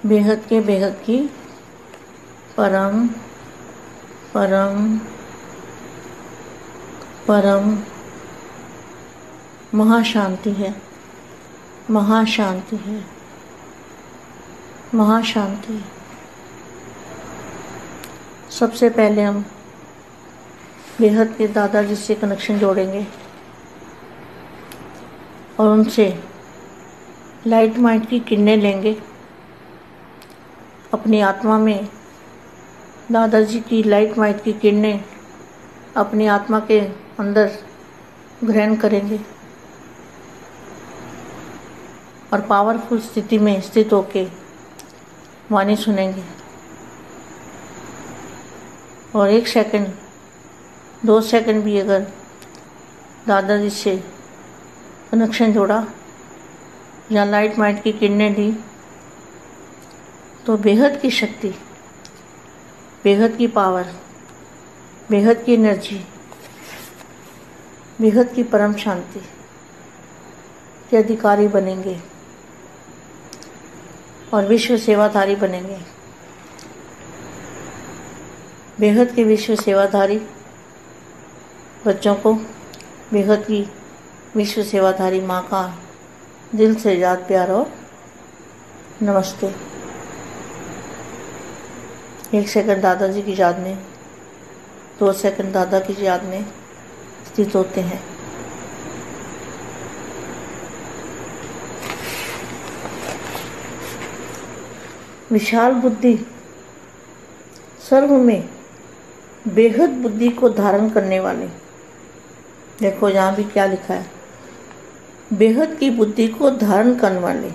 बेहद की परम परम परम महाशांति है, महाशांति है, महाशांति। सबसे पहले हम बेहद के दादाजी से कनेक्शन जोड़ेंगे और उनसे लाइट माइंड की किरणें लेंगे। अपनी आत्मा में दादाजी की लाइट माइंड की किरणें अपनी आत्मा के अंदर ग्रहण करेंगे और पावरफुल स्थिति में स्थित होके वाणी सुनेंगे। और 1 सेकंड 2 सेकंड भी अगर दादाजी से कनेक्शन जोड़ा या लाइट माइंड की किरणें दी तो बेहद की शक्ति, बेहद की पावर, बेहद की एनर्जी, बेहद की परम शांति के अधिकारी बनेंगे और विश्व सेवाधारी बनेंगे। बेहद के विश्व सेवाधारी बच्चों को बेहद की विश्व सेवाधारी माँ का दिल से याद प्यार और नमस्ते। 1 सेकंड दादाजी की याद में, 2 सेकंड दादा की याद में स्थित होते हैं। विशाल बुद्धि सर्व में बेहद बुद्धि को धारण करने वाले, देखो यहाँ भी क्या लिखा है, बेहद की बुद्धि को धारण करने वाले,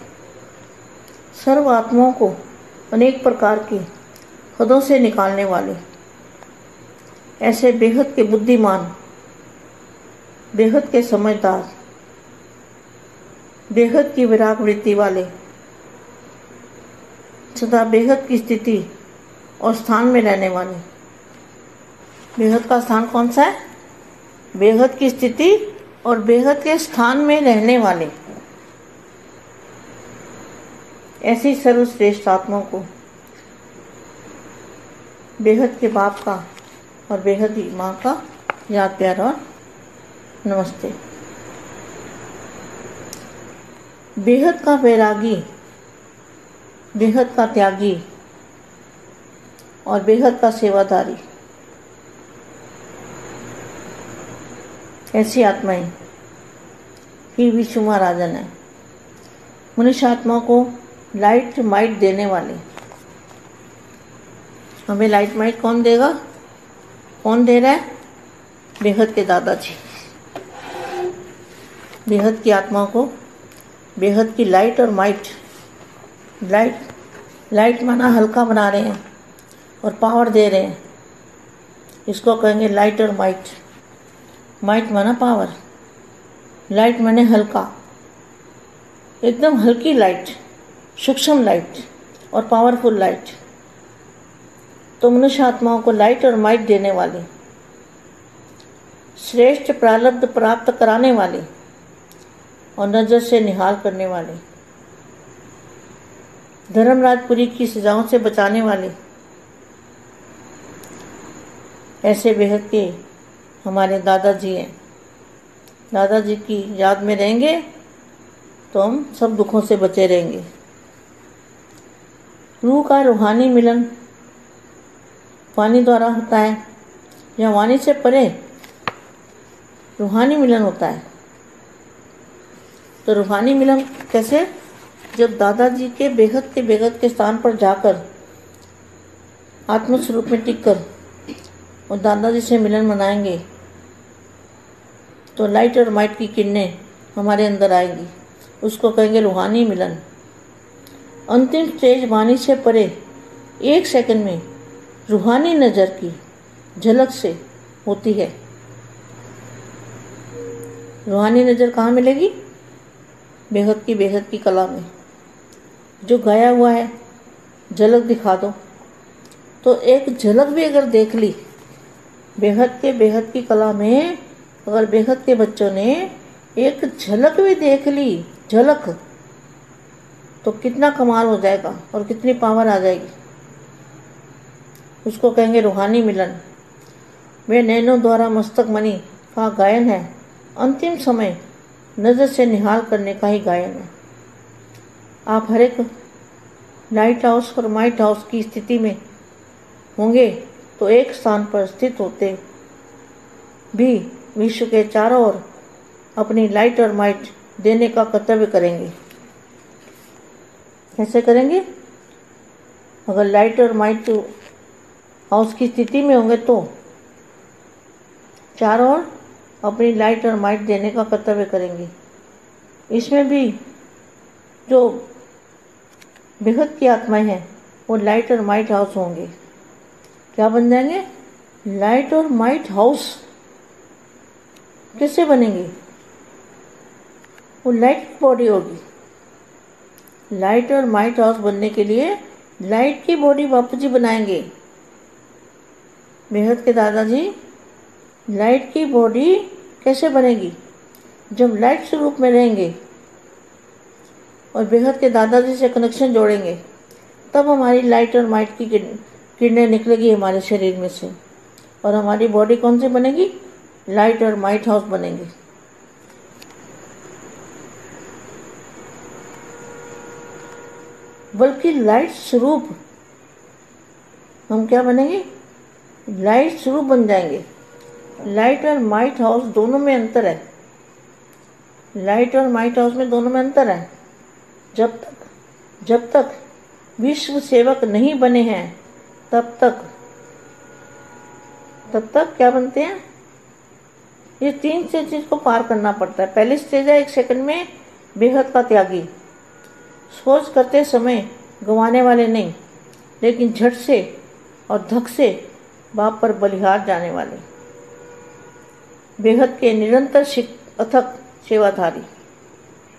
सर्व आत्माओं को अनेक प्रकार के पदों से निकालने वाले, ऐसे बेहद के बुद्धिमान, बेहद के समझदार, बेहद की विराग वृत्ति वाले, सदा बेहद की स्थिति और स्थान में रहने वाले। बेहद का स्थान कौन सा है? बेहद की स्थिति और बेहद के स्थान में रहने वाले, ऐसी सर्वश्रेष्ठ आत्माओं को बेहद के बाप का और बेहद ही माँ का याद प्यार और नमस्ते। बेहद का वैरागी, बेहद का त्यागी और बेहद का सेवाधारी, ऐसी आत्माएं ही विश्व महाराजन है। मनुष्य आत्मा को लाइट माइट देने वाले। हमें लाइट माइट कौन देगा? कौन दे रहा है? बेहद के दादाजी। बेहद की आत्मा को बेहद की लाइट और माइट, लाइट माना हल्का बना रहे हैं और पावर दे रहे हैं। इसको कहेंगे लाइट और माइट। माइट माना पावर, लाइट माने हल्का, एकदम हल्की लाइट, सूक्ष्म लाइट और पावरफुल लाइट। तो मनुष्य आत्माओं को लाइट और माइट देने वाले, श्रेष्ठ प्रारब्ध प्राप्त कराने वाले और नजर से निहाल करने वाले, धर्मराजपुरी की सजाओं से बचाने वाले, ऐसे बेहद के हमारे दादाजी हैं। दादाजी की याद में रहेंगे तो हम सब दुखों से बचे रहेंगे। रूह का रूहानी मिलन वाणी द्वारा होता है या वाणी से परे रूहानी मिलन होता है। तो रूहानी मिलन कैसे? जब दादाजी के बेहद के स्थान पर जाकर आत्मस्वरूप में टिककर और दादाजी से मिलन मनाएंगे तो लाइट और माइट की किरणें हमारे अंदर आएंगी। उसको कहेंगे रूहानी मिलन। अंतिम स्टेज वाणी से परे 1 सेकंड में रूहानी नज़र की झलक से होती है। रूहानी नज़र कहाँ मिलेगी? बेहद की कला में। जो गाया हुआ है झलक दिखा दो, तो एक झलक भी अगर देख ली बेहद की कला में, अगर बेहद के बच्चों ने एक झलक भी देख ली, झलक, तो कितना कमाल हो जाएगा और कितनी पावर आ जाएगी। उसको कहेंगे रूहानी मिलन। वे नैनों द्वारा मस्तक मणि का गायन है, अंतिम समय नज़र से निहाल करने का ही गायन है। आप हर एक लाइट हाउस और माइट हाउस की स्थिति में होंगे तो एक स्थान पर स्थित होते भी विश्व के चारों ओर अपनी लाइट और माइट देने का कर्तव्य करेंगे। कैसे करेंगे? अगर लाइट और माइट हाउस की स्थिति में होंगे तो चारों ओर अपनी लाइट और माइट देने का कर्तव्य करेंगे। इसमें भी जो बेहद की आत्माएं हैं वो लाइट और माइट हाउस होंगे। क्या बन जाएंगे? लाइट और माइट हाउस। कैसे बनेंगे? वो लाइट की बॉडी होगी। लाइट और माइट हाउस बनने के लिए लाइट की बॉडी बापू जी बनाएंगे। बेहद के दादाजी लाइट की बॉडी कैसे बनेगी? जब लाइट स्वरूप में रहेंगे और बेहद के दादाजी से कनेक्शन जोड़ेंगे तब हमारी लाइट और माइट की किरणें निकलेगी हमारे शरीर में से और हमारी बॉडी कौन सी बनेगी? लाइट और माइट हाउस बनेंगे। बल्कि लाइट स्वरूप हम क्या बनेंगे? लाइट स्वरूप बन जाएंगे। लाइट और माइट हाउस दोनों में अंतर है। लाइट और माइट हाउस में दोनों में अंतर है। जब तक विश्व सेवक नहीं बने हैं तब तक क्या बनते हैं? ये 3 स्टेज को पार करना पड़ता है। पहली स्टेज है 1 सेकंड में बेहद का त्यागी, सोच करते समय गंवाने वाले नहीं, लेकिन झट से और धक से बाप पर बलिहार जाने वाले, बेहद के निरंतर अथक सेवाधारी।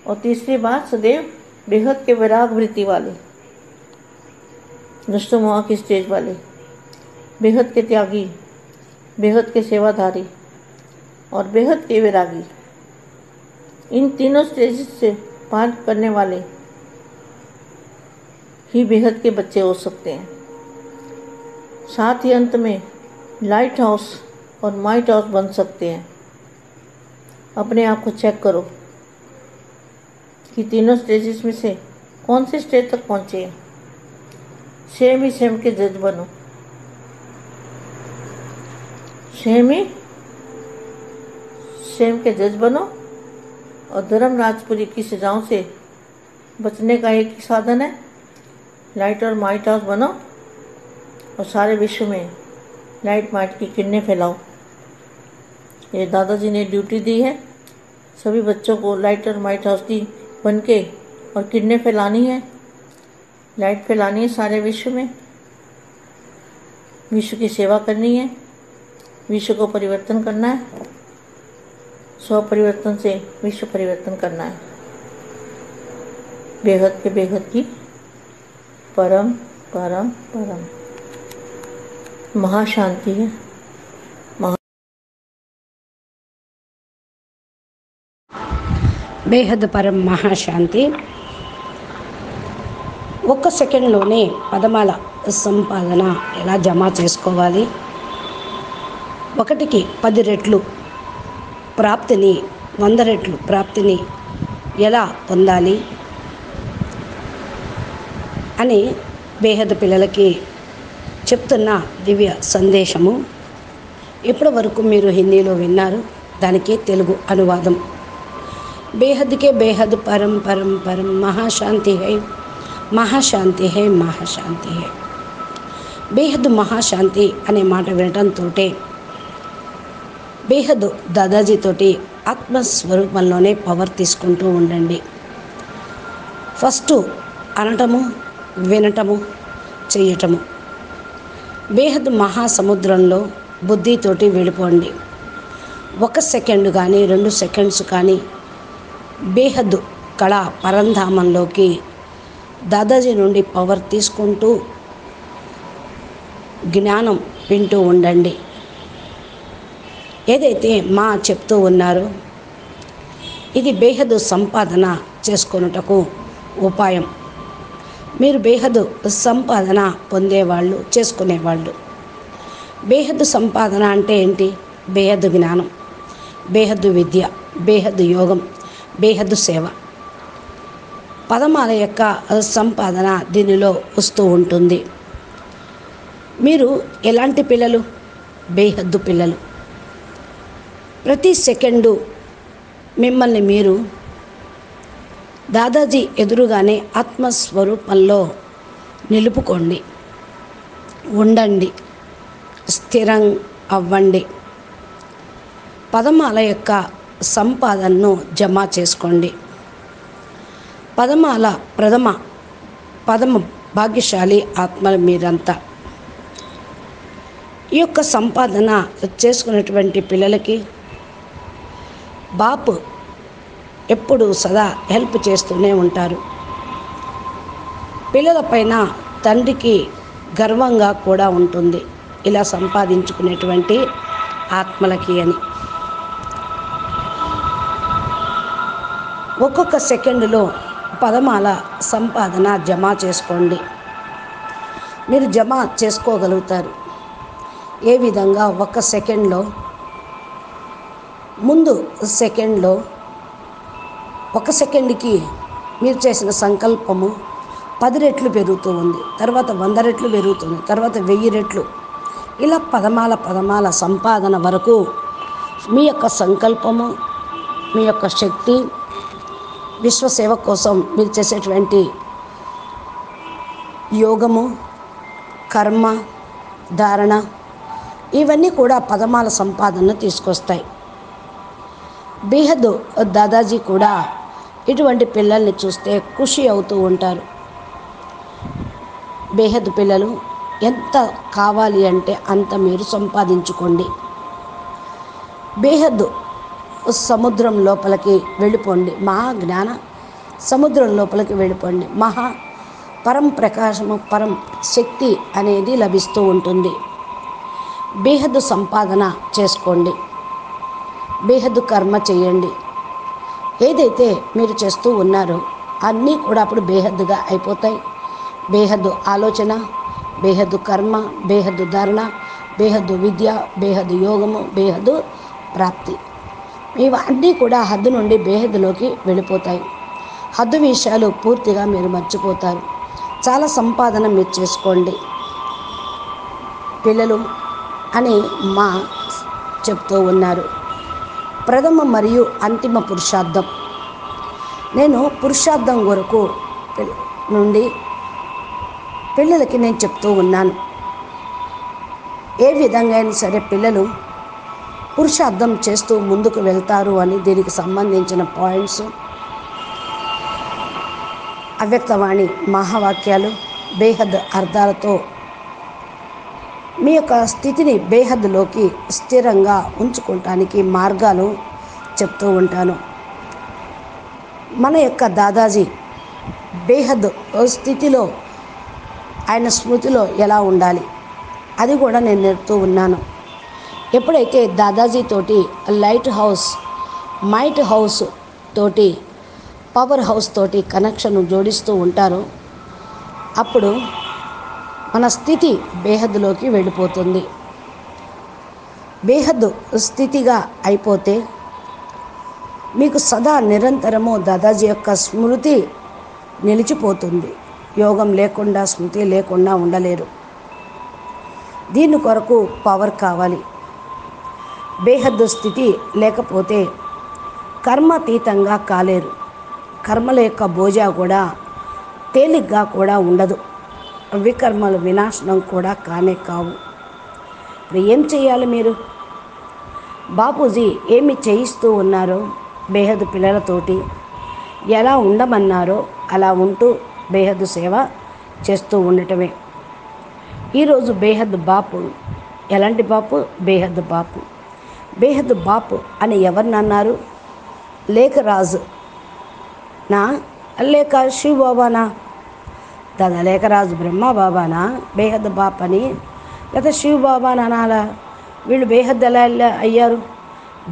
और तीसरी बात, सदैव बेहद के वैराग वृत्ति वाले, नष्टमोह की स्टेज वाले, बेहद के त्यागी, बेहद के सेवाधारी और बेहद के वैरागी। इन तीनों स्टेज से पार करने वाले ही बेहद के बच्चे हो सकते हैं। साथ ही अंत में लाइट हाउस और माइट हाउस बन सकते हैं। अपने आप को चेक करो कि तीनों स्टेजेस में से कौन से स्टेज तक पहुंचे हैं। सेम ही सेम के जज बनो। सेम के जज बनो और धर्म राजपुरी की सजाओं से बचने का एक ही साधन है, लाइट और माइट हाउस बनो और सारे विश्व में लाइट माइट की किरणें फैलाओ। ये दादाजी ने ड्यूटी दी है, सभी बच्चों को लाइट और माइट हाउस की बन के और किरणें फैलानी है, लाइट फैलानी है सारे विश्व में, विश्व की सेवा करनी है, विश्व को परिवर्तन करना है, स्व परिवर्तन से विश्व परिवर्तन करना है। बेहद के बेहद की परम परम परम महाशांति है। బేహద్ పరం మహాశాంతి. 1 సెకండ్లోనే పదమాల సంపాదన ఎలా జమ చేసుకోవాలి, 1కి 10 రెట్లు ప్రాప్తిని, 100 రెట్లు ప్రాప్తిని ఎలా పొందాలి అని బేహద్ పిల్లలకి చెప్తున్న దివ్య సందేశము ఇప్పటి వరకు మీరు హిందీలో విన్నారు. దానికి తెలుగు అనువాదం. बेहद के बेहद परम परम परम महाशांति है, महाशांति है, महाशांति है. బేహద్ మహాశాంతి అనే మాట వినటంతో బేహద్ దాదాజీతోటి ఆత్మస్వరూపంలోనే పవర్ తీసుకుంటూ ఉండండి. ఫస్ట్ అనటము, వినటము, చేయటము. బేహద్ మహాసముద్రంలో బుద్ధితోటి వెళ్ళిపోండి. 1 సెకండ్ కానీ 2 సెకండ్స్ కానీ బేహద్ కళా పరంధామంలోకి దాదాజీ నుండి పవర్ తీసుకుంటూ జ్ఞానం వింటూ ఉండండి. ఏదైతే మా చెప్తూ ఉన్నారో ఇది బేహద్ సంపాదన చేసుకొనుటకు ఉపాయం. మీరు బేహద్దు సంపాదన పొందేవాళ్ళు, చేసుకునేవాళ్ళు. బేహద్దు సంపాదన అంటే ఏంటి? బేహద్దు జ్ఞానం, బేహద్దు విద్య, బేహద్దు యోగం, బేహద్దు సేవ. పదమాల యొక్క సంపాదన దీనిలో వస్తూ ఉంటుంది. మీరు ఎలాంటి పిల్లలు? బేహద్దు పిల్లలు. ప్రతి సెకండు మిమ్మల్ని మీరు దాదాజీ ఎదురుగానే ఆత్మస్వరూపంలో నిలుపుకోండి, ఉండండి, స్థిరం అవ్వండి. పదమాల యొక్క సంపాదనను జమ చేసుకోండి. పదమాల పదమ భాగ్యశాలి ఆత్మలు మీరంతా. ఈ యొక్క సంపాదన చేసుకున్నటువంటి పిల్లలకి బాపు ఎప్పుడు సదా హెల్ప్ చేస్తూనే ఉంటారు. పిల్లలపైన తండ్రికి గర్వంగా కూడా ఉంటుంది, ఇలా సంపాదించుకునేటువంటి ఆత్మలకి అని. ఒక్కొక్క సెకండులో పదమాల సంపాదన జమ చేసుకోండి. మీరు జమ చేసుకోగలుగుతారు. ఏ విధంగా? ఒక సెకండ్లో, ముందు సెకండ్లో, ఒక సెకండ్కి మీరు చేసిన సంకల్పము 10 రెట్లు పెరుగుతూ ఉంది, తర్వాత 100 రెట్లు పెరుగుతుంది, తర్వాత 1000 రెట్లు. ఇలా పదమాల సంపాదన వరకు మీ యొక్క సంకల్పము, మీ యొక్క శక్తి, విశ్వసేవ కోసం మీరు చేసేటువంటి యోగము, కర్మ, ధారణ, ఇవన్నీ కూడా పదమాల సంపాదనను తీసుకొస్తాయి. బేహద్దు దాదాజీ కూడా ఇటువంటి పిల్లల్ని చూస్తే ఖుషి అవుతూ ఉంటారు. బేహద్దు పిల్లలు ఎంత కావాలి అంటే అంత మీరు సంపాదించుకోండి. బేహద్దు సముద్రం లోపలికి వెళ్ళిపోండి, మహా జ్ఞాన సముద్రం లోపలికి వెళ్ళిపోండి. మహా పరం ప్రకాశము, పరం శక్తి అనేది లభిస్తూ ఉంటుంది. బేహద్దు సంపాదన చేసుకోండి, బేహద్దు కర్మ చేయండి. ఏదైతే మీరు చేస్తూ ఉన్నారో అన్నీ కూడా అప్పుడు బేహద్దుగా అయిపోతాయి. బేహద్దు ఆలోచన, బేహద్దు కర్మ, బేహద్దు ధారణ, బేహద్దు విద్య, బేహద్దు యోగము, బేహద్దు ప్రాప్తి, ఇవన్నీ కూడా హద్దు నుండి బేహద్దులోకి వెళ్ళిపోతాయి. హద్దు విషయాలు పూర్తిగా మీరు మర్చిపోతారు. చాలా సంపాదన మీరు చేసుకోండి పిల్లలు అని మా చెప్తూ ఉన్నారు. ప్రథమ మరియు అంతిమ పురుషార్థం. నేను పురుషార్థం వరకు నుండి పిల్లలకి నేను చెప్తూ ఉన్నాను. ఏ విధంగా అయినా సరే పిల్లలు పురుషార్థం చేస్తూ ముందుకు వెళ్తారు అని దీనికి సంబంధించిన పాయింట్స్, అవ్యక్తవాణి మహావాక్యాలు, బేహద్ అర్థాలతో మీ యొక్క స్థితిని బేహద్లోకి స్థిరంగా ఉంచుకోవటానికి మార్గాలు చెప్తూ ఉంటాను. మన యొక్క దాదాజీ బేహద్ స్థితిలో, ఆయన స్మృతిలో ఎలా ఉండాలి అది కూడా నేను నేర్పుతూ ఉన్నాను. ఎప్పుడైతే దాదాజీ తోటి లైట్ హౌస్, మైట్ హౌస్ తోటి, పవర్ హౌస్ తోటి కనెక్షన్ జోడిస్తూ ఉంటారో అప్పుడు మన స్థితి బేహద్లోకి వెళ్ళిపోతుంది. బేహద్ స్థితిగా అయిపోతే మీకు సదా నిరంతరము దాదాజీ యొక్క స్మృతి నిలిచిపోతుంది. యోగం లేకుండా, స్మృతి లేకుండా ఉండలేరు. దీని కొరకు పవర్ కావాలి. బేహద్దు స్థితి లేకపోతే కర్మాతీతంగా కాలేరు. కర్మల యొక్క బోజా కూడా తేలిగ్గా కూడా ఉండదు. వికర్మల వినాశనం కూడా కానే కావు. ఇప్పుడు ఏం చేయాలి మీరు? బాపూజీ ఏమి చేయిస్తూ ఉన్నారో బేహద్దు పిల్లలతోటి ఎలా ఉండమన్నారో అలా ఉంటూ బేహద్దు సేవ చేస్తూ ఉండటమే. ఈరోజు బేహద్దు బాపు ఎలాంటి బాపు? బేహద్దు బాపు. బేహద్దు బాపు అని ఎవరిని అన్నారు? లేఖరాజు నా, లేక శివ బాబానా? దాదా లేఖరాజు బ్రహ్మ బాబానా బేహద్దు బాప్ అని, లేదా శివ బాబాని అనాలా? వీళ్ళు బేహద్దు ఎలా అయ్యారు?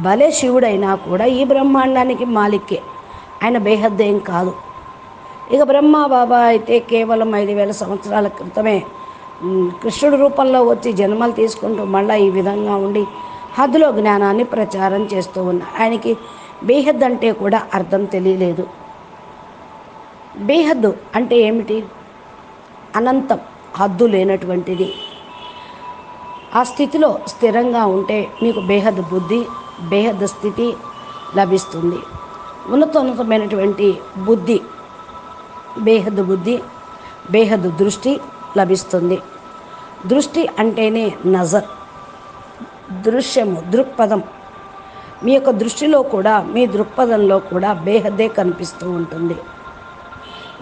భలే శివుడైనా కూడా ఈ బ్రహ్మాండానికి మాలిక్కే, ఆయన బేహద్దు ఏం కాదు. ఇక బ్రహ్మ బాబా అయితే కేవలం 5,000 సంవత్సరాల క్రితమే కృష్ణుడి రూపంలో వచ్చి జన్మలు తీసుకుంటూ మళ్ళీ ఈ విధంగా ఉండి హద్దులో జ్ఞానాన్ని ప్రచారం చేస్తూ ఉన్నారు. ఆయనకి బేహద్ అంటే కూడా అర్థం తెలియలేదు. బేహద్దు అంటే ఏమిటి? అనంతం, హద్దు లేనటువంటిది. ఆ స్థితిలో స్థిరంగా ఉంటే మీకు బేహద్ బుద్ధి, బేహద్ స్థితి లభిస్తుంది. ఉన్నతమైనటువంటి బుద్ధి, బేహద్ బుద్ధి, బేహద్ దృష్టి లభిస్తుంది. దృష్టి అంటేనే నజర్, దృశ్యము, దృక్పథం. మీ యొక్క దృష్టిలో కూడా, మీ దృక్పథంలో కూడా బేహద్దే కనిపిస్తూ ఉంటుంది.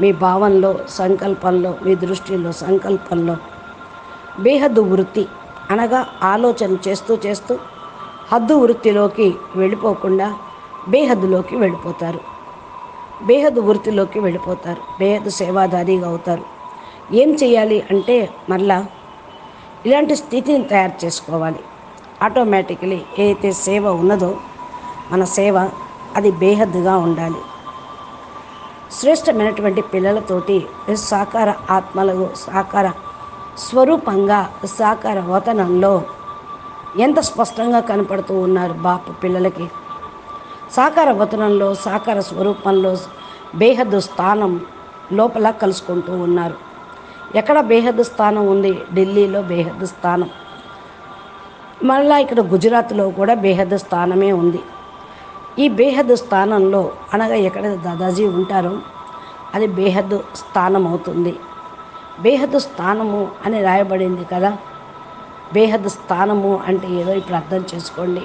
మీ భావంలో, సంకల్పంలో, మీ దృష్టిలో, సంకల్పంలో బేహద్దు వృత్తి అనగా ఆలోచన చేస్తూ చేస్తూ హద్దు వృత్తిలోకి వెళ్ళిపోకుండా బేహద్దులోకి వెళ్ళిపోతారు. బేహద్దు వృత్తిలోకి వెళ్ళిపోతారు. బేహద్దు సేవాదారిగా అవుతారు. ఏం చేయాలి అంటే మళ్ళా ఇలాంటి స్థితిని తయారు చేసుకోవాలి. ఆటోమేటికలీ ఏదైతే సేవ ఉన్నదో మన సేవ అది బేహద్దుగా ఉండాలి. శ్రేష్టమైనటువంటి పిల్లలతోటి సాకార ఆత్మలకు సాకార స్వరూపంగా సాకార వతనంలో ఎంత స్పష్టంగా కనపడుతూ ఉన్నారు బాపు పిల్లలకి. సాకార వతనంలో, సాకార స్వరూపంలో బేహద్దు స్థానం లోపల కలుసుకుంటూ ఉన్నారు. ఎక్కడ బేహద్దు స్థానం ఉంది? ఢిల్లీలో బేహద్దు స్థానం. మళ్ళా ఇక్కడ గుజరాత్లో కూడా బేహద్దు స్థానమే ఉంది. ఈ బేహద్దు స్థానంలో అనగా ఎక్కడ దాదాజీ ఉంటారో అది బేహద్దు స్థానం అవుతుంది. బేహద్దు స్థానము అని రాయబడింది కదా. బేహద్దు స్థానము అంటే ఏదో ఇప్పుడు అర్థం చేసుకోండి.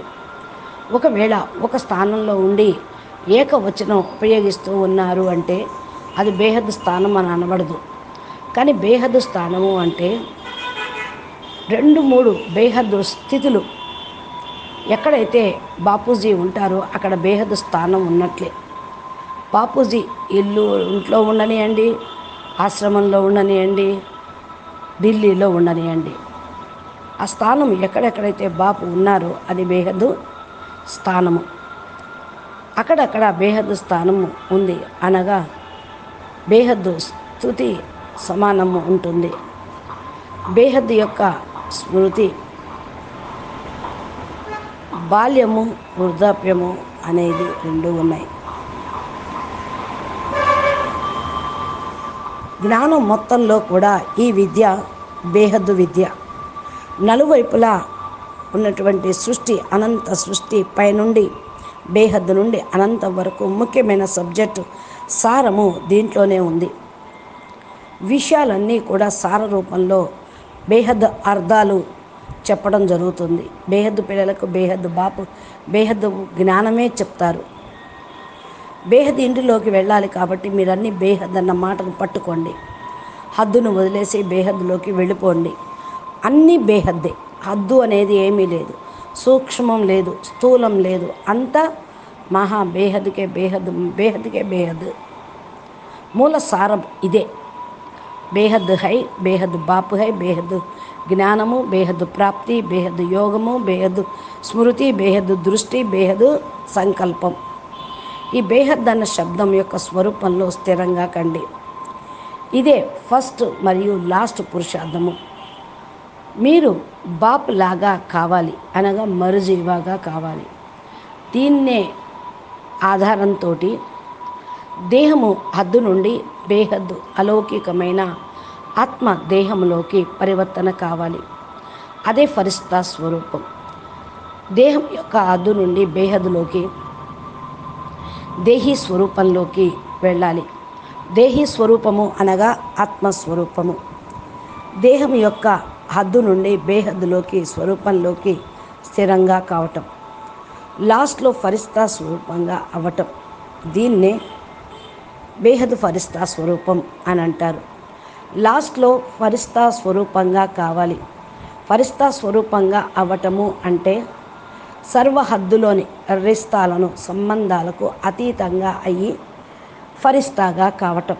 ఒకవేళ ఒక స్థానంలో ఉండి ఏకవచనం ఉపయోగిస్తూ ఉన్నారు అంటే అది బేహద్దు స్థానం అని అనబడదు. కానీ బేహద్దు స్థానము అంటే 2-3 బేహద్దు స్థితులు ఎక్కడైతే బాపూజీ ఉంటారో అక్కడ బేహద్దు స్థానం ఉన్నట్లే. బాపూజీ ఇంట్లో ఉండనియండి, ఆశ్రమంలో ఉండనియండి, ఢిల్లీలో ఉండనియండి, ఆ స్థానం ఎక్కడెక్కడైతే బాపు ఉన్నారో అది బేహద్దు స్థానము. అక్కడక్కడ బేహద్దు స్థానము ఉంది అనగా బేహద్దు స్థుతి సమానము ఉంటుంది. బేహద్దు యొక్క స్మృతి, బాల్యము, వృద్ధాప్యము అనేది 2 ఉన్నాయి. జ్ఞానం మొత్తంలో కూడా ఈ విద్య బేహద్దు విద్య. నలువైపులా ఉన్నటువంటి సృష్టి, అనంత సృష్టి పైనుండి బేహద్దు నుండి అనంతం వరకు ముఖ్యమైన సబ్జెక్టు సారము దీంట్లోనే ఉంది. విషయాలన్నీ కూడా సార రూపంలో బేహద్దు అర్థాలు చెప్పడం జరుగుతుంది. బేహద్దు పిల్లలకు బేహద్దు బాపు బేహద్దు జ్ఞానమే చెప్తారు. బేహద్దు ఇంటిలోకి వెళ్ళాలి కాబట్టి మీరన్నీ బేహద్దు అన్న మాటను పట్టుకోండి. హద్దును వదిలేసి బేహద్దులోకి వెళ్ళిపోండి. అన్నీ బేహద్దే. హద్దు అనేది ఏమీ లేదు, సూక్ష్మం లేదు, స్థూలం లేదు, అంతా మహా బేహద్దుకే బేహద్దు, బేహద్దుకే బేహద్దు. మూల సారం ఇదే. బేహద్దు హై, బేహద్దు బాపు హై, బేహద్దు జ్ఞానము, బేహద్దు ప్రాప్తి, బేహద్దు యోగము, బేహద్దు స్మృతి, బేహద్దు దృష్టి, బేహద్దు సంకల్పం. ఈ బేహద్దు అన్న శబ్దం యొక్క స్వరూపంలో స్థిరంగా కండి. ఇదే ఫస్ట్ మరియు లాస్ట్ పురుషార్థము. మీరు బాప్ లాగా కావాలి అనగా మరుజీవాగా కావాలి. దీన్నే ఆధారంతో దేహము హద్దు నుండి బేహద్దు అలౌకికమైన ఆత్మ దేహంలోకి పరివర్తన కావాలి. అదే ఫరిష్తా స్వరూపం. దేహం యొక్క హద్దు నుండి బేహద్దులోకి దేహీ స్వరూపంలోకి వెళ్ళాలి. దేహీ స్వరూపము అనగా ఆత్మస్వరూపము. దేహం యొక్క హద్దు నుండి బేహద్దులోకి స్వరూపంలోకి స్థిరంగా కావటం, లాస్ట్లో ఫరిష్తా స్వరూపంగా అవ్వటం. దీన్నే బేహద్దు ఫరిష్తా స్వరూపం అని అంటారు. లాస్ట్లో ఫరిష్తా స్వరూపంగా కావాలి. ఫరిష్తా స్వరూపంగా అవ్వటము అంటే సర్వ హద్దులోని రిస్తాలను, సంబంధాలకు అతీతంగా అయ్యి ఫరిష్తాగా కావటం.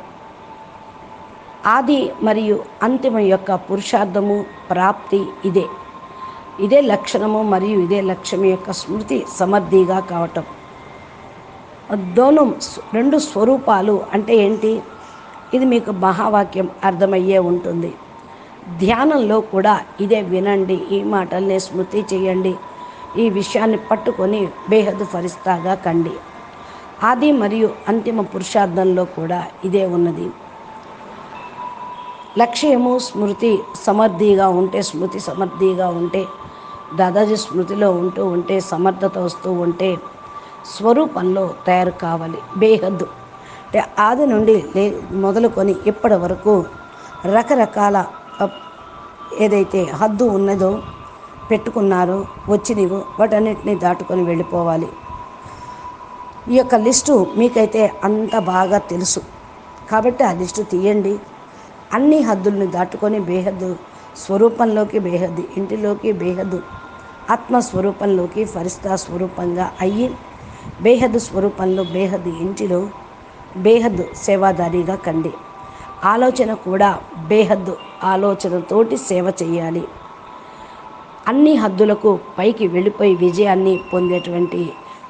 ఆది మరియు అంతిమ యొక్క పురుషార్థము, ప్రాప్తి ఇదే. ఇదే లక్షణము మరియు ఇదే లక్ష్యం యొక్క స్మృతి సమర్థిగా కావటం. 2 స్వరూపాలు అంటే ఏంటి? ఇది మీకు మహావాక్యం అర్థమయ్యే ఉంటుంది. ధ్యానంలో కూడా ఇదే వినండి, ఈ మాటల్ని స్మృతి చేయండి, ఈ విషయాన్ని పట్టుకొని బేహద్దు ఫరిస్తాగా కండి. ఆది మరియు అంతిమ పురుషార్థంలో కూడా ఇదే ఉన్నది. లక్ష్యము స్మృతి సమర్థిగా ఉంటే, స్మృతి సమర్థిగా ఉంటే, దాదాజీ స్మృతిలో ఉంటూ ఉంటే, సమర్థత వస్తూ ఉంటే స్వరూపంలో తయారు కావాలి. బేహద్దు అంటే ఆది నుండి మొదలుకొని ఇప్పటి వరకు రకరకాల ఏదైతే హద్దు ఉన్నదో పెట్టుకున్నారో వచ్చినవో వాటన్నిటిని దాటుకొని వెళ్ళిపోవాలి. ఈ యొక్క లిస్టు మీకైతే అంత బాగా తెలుసు కాబట్టి ఆ లిస్టు తీయండి. అన్ని హద్దుల్ని దాటుకొని బేహద్దు స్వరూపంలోకి, బేహద్దు ఇంటిలోకి, బేహద్దు ఆత్మస్వరూపంలోకి ఫరిస్తా స్వరూపంగా అయ్యి బేహద్దు స్వరూపంలో, బేహద్దు ఇంటిలో బేహద్దు సేవాదారిగా కండి. ఆలోచన కూడా బేహద్దు ఆలోచనతోటి సేవ చేయాలి. అన్ని హద్దులకు పైకి వెళ్ళిపోయి విజయాన్ని పొందేటువంటి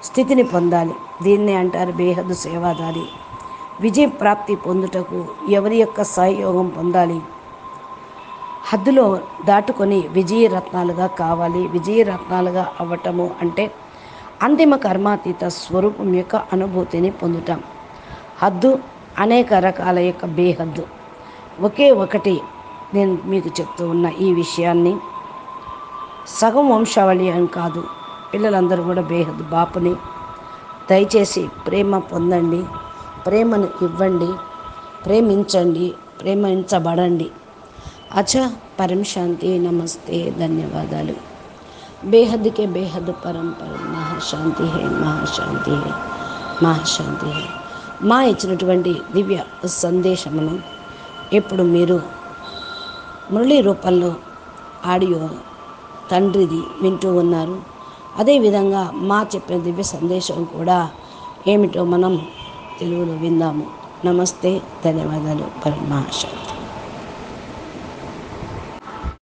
స్థితిని పొందాలి. దీన్నే అంటారు బేహద్దు సేవాదారి. విజయ ప్రాప్తి పొందుటకు ఎవరి యొక్క సహయోగం పొందాలి? హద్దులో దాటుకొని విజయరత్నాలుగా కావాలి. విజయరత్నాలుగా అవ్వటము అంటే అంతిమ కర్మాతీత స్వరూపం యొక్క అనుభూతిని పొందుతాం. హద్దు అనేక రకాల యొక్క బేహద్దు. ఒకే ఒకటి నేను మీకు చెప్తూ ఉన్న ఈ విషయాన్ని సగం వంశావళి అని కాదు, పిల్లలందరూ కూడా బేహద్దు బాపుని దయచేసి ప్రేమ పొందండి, ప్రేమను ఇవ్వండి, ప్రేమించండి, ప్రేమించబడండి. అచ్చా, పరం శాంతి, నమస్తే, ధన్యవాదాలు. बेहद के बेहद परम परम మహాశాంతి హే, మహాశాంతి హే, మహాశాంతి హే. మా ఇచ్చినటువంటి దివ్య సందేశమును ఇప్పుడు మీరు మురళీ రూపంలో ఆడియో తండ్రిది వింటూ ఉన్నారు. అదేవిధంగా మా చెప్పిన దివ్య సందేశం కూడా ఏమిటో మనం తెలుగులో విందాము. నమస్తే, ధన్యవాదాలు, పరం మహాశాంతి.